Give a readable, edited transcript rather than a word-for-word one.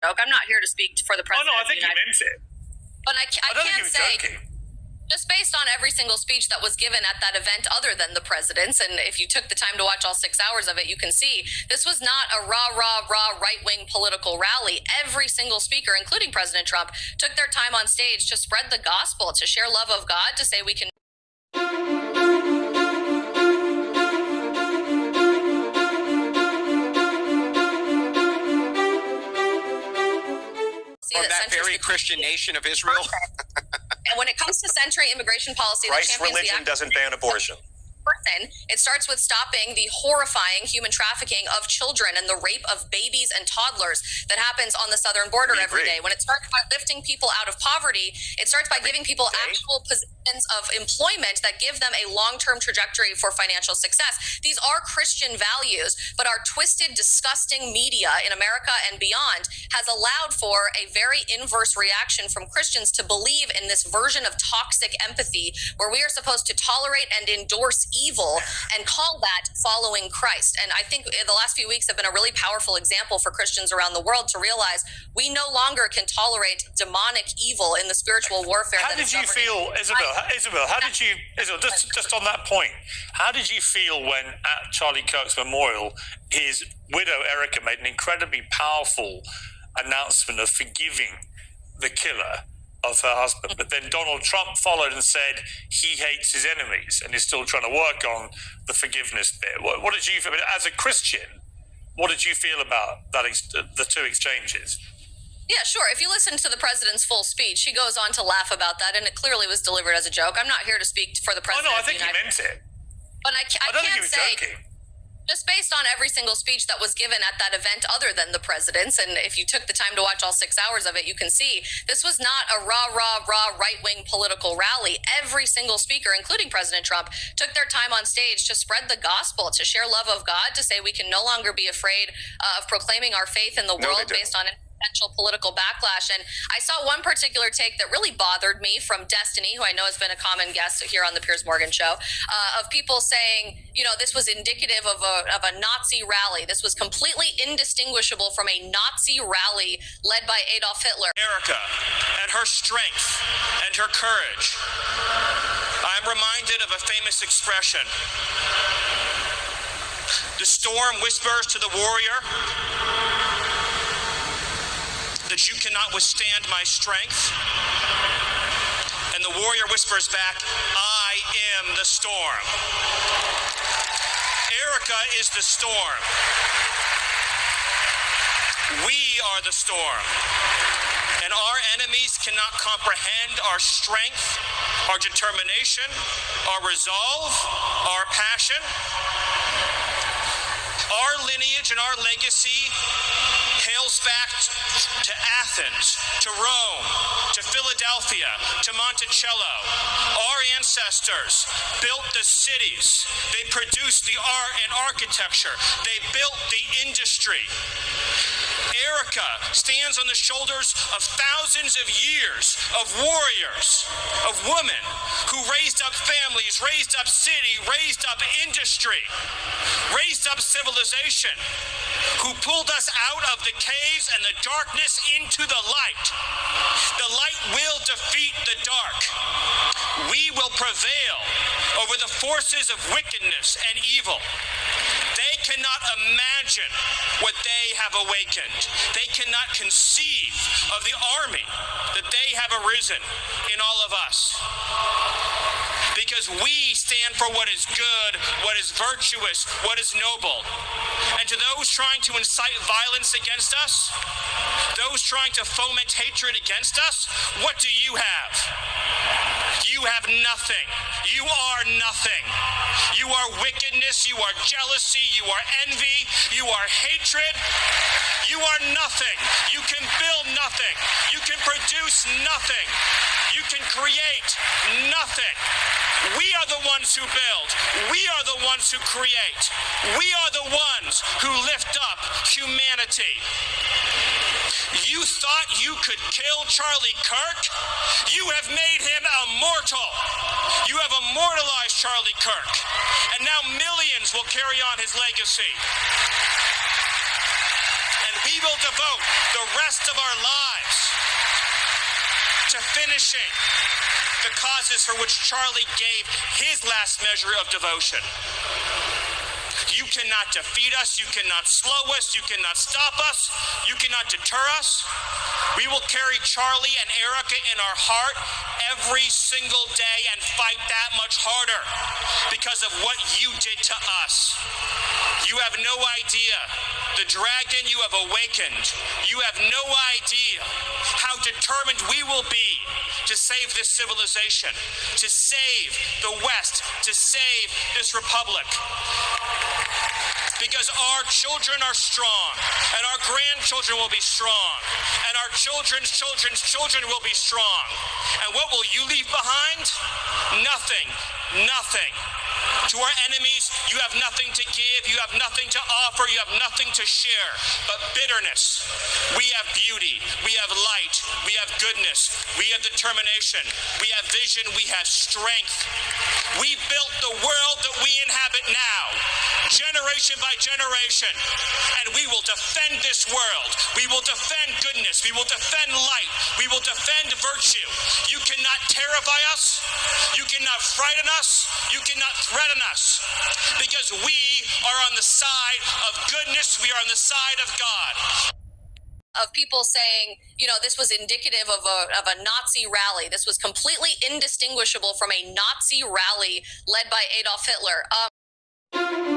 I'm not here to speak for the president. Oh, no, I think he meant it. But I don't think he can't was say, joking. just based on every single speech that was given at that event other than the president's, and if you took the time to watch all 6 hours of it, you can see this was not a rah, right-wing political rally. Every single speaker, including President Trump, took their time on stage to spread the gospel, to share love of God, to say we can... From that very Christian nation of Israel? And when it comes to centering immigration policy, Christ's religion doesn't ban abortion. It starts with stopping the horrifying human trafficking of children and the rape of babies and toddlers that happens on the southern border every day. When it starts by lifting people out of poverty, it starts by giving people actual positions of employment that give them a long-term trajectory for financial success. These are Christian values, but our twisted, disgusting media in America and beyond has allowed for a very inverse reaction from Christians to believe in this version of toxic empathy where we are supposed to tolerate and endorse evil and call that following Christ. And I think the last few weeks have been a really powerful example for Christians around the world to realize we no longer can tolerate demonic evil in the spiritual warfare. How did you feel, Isabel? How did you, just on that point, how did you feel when at Charlie Kirk's memorial, his widow Erica made an incredibly powerful announcement of forgiving the killer of her husband, but then Donald Trump followed and said he hates his enemies and is still trying to work on the forgiveness bit? What did you feel as a Christian? What did you feel about that? The two exchanges? Yeah, sure. If you listen to the president's full speech, he goes on to laugh about that, and it clearly was delivered as a joke. I'm not here to speak for the president. Oh, no, I think he meant it. But I don't think he can't was say. joking. Just based on every single speech that was given at that event other than the president's, and if you took the time to watch all 6 hours of it, you can see this was not a rah, right-wing political rally. Every single speaker, including President Trump, took their time on stage to spread the gospel, to share love of God, to say we can no longer be afraid of proclaiming our faith in the world based on potential political backlash. And I saw one particular take that really bothered me from Destiny, who I know has been a common guest here on the Piers Morgan show, of people saying, this was indicative of a Nazi rally. This was completely indistinguishable from a Nazi rally led by Adolf Hitler. Erica and her strength and her courage. I'm reminded of a famous expression. The storm whispers to the warrior that you cannot withstand my strength. And the warrior whispers back, I am the storm. Erica is the storm. We are the storm. And our enemies cannot comprehend our strength, our determination, our resolve, our passion. Our lineage and our legacy hails back to Athens, to Rome, to Philadelphia, to Monticello. Our ancestors built the cities. They produced the art and architecture. They built the industry. Erica stands on the shoulders of thousands of years of warriors, of women who raised up families, raised up city, raised up industry, raised up civilization, who pulled us out of the caves and the darkness into the light. The light will defeat the dark. We will prevail over the forces of wickedness and evil. They cannot imagine what they have awakened. They cannot conceive of the army that they have arisen in all of us. Because we stand for what is good, what is virtuous, what is noble. And to those trying to incite violence against us, those trying to foment hatred against us, what do you have? You have nothing. You are nothing. You are wickedness, you are jealousy, you are envy, you are hatred. You are nothing. You can build nothing. You can produce nothing. You can create nothing. We are the ones who build. We are the ones who create. We are the ones who lift up humanity. You thought you could kill Charlie Kirk? You have made him immortal. You have immortalized Charlie Kirk. And now millions will carry on his legacy. And we We will devote the rest of our lives to finishing the causes for which Charlie gave his last measure of devotion. You cannot defeat us. You cannot slow us. You cannot stop us. You cannot deter us. We will carry Charlie and Erica in our heart every single day and fight that much harder because of what you did to us. You have no idea the dragon you have awakened. You have no idea how determined we will be to save this civilization, to save the West, to save this republic. Because our children are strong, and our grandchildren will be strong, and our children's children's children will be strong. And what will you leave behind? Nothing. Nothing. To our enemies, you have nothing to give, you have nothing to offer, you have nothing to share, but bitterness. We have beauty, we have light, we have goodness, we have determination, we have vision, we have strength. We built the world that we inhabit now, generation by generation, and we will defend this world. We will defend goodness, we will defend light, we will defend virtue. You cannot terrify us, you cannot frighten us, you cannot threaten us, because we are on the side of goodness, we are on the side of God. Of people saying, you know, this was indicative of a Nazi rally. This was completely indistinguishable from a Nazi rally led by Adolf Hitler.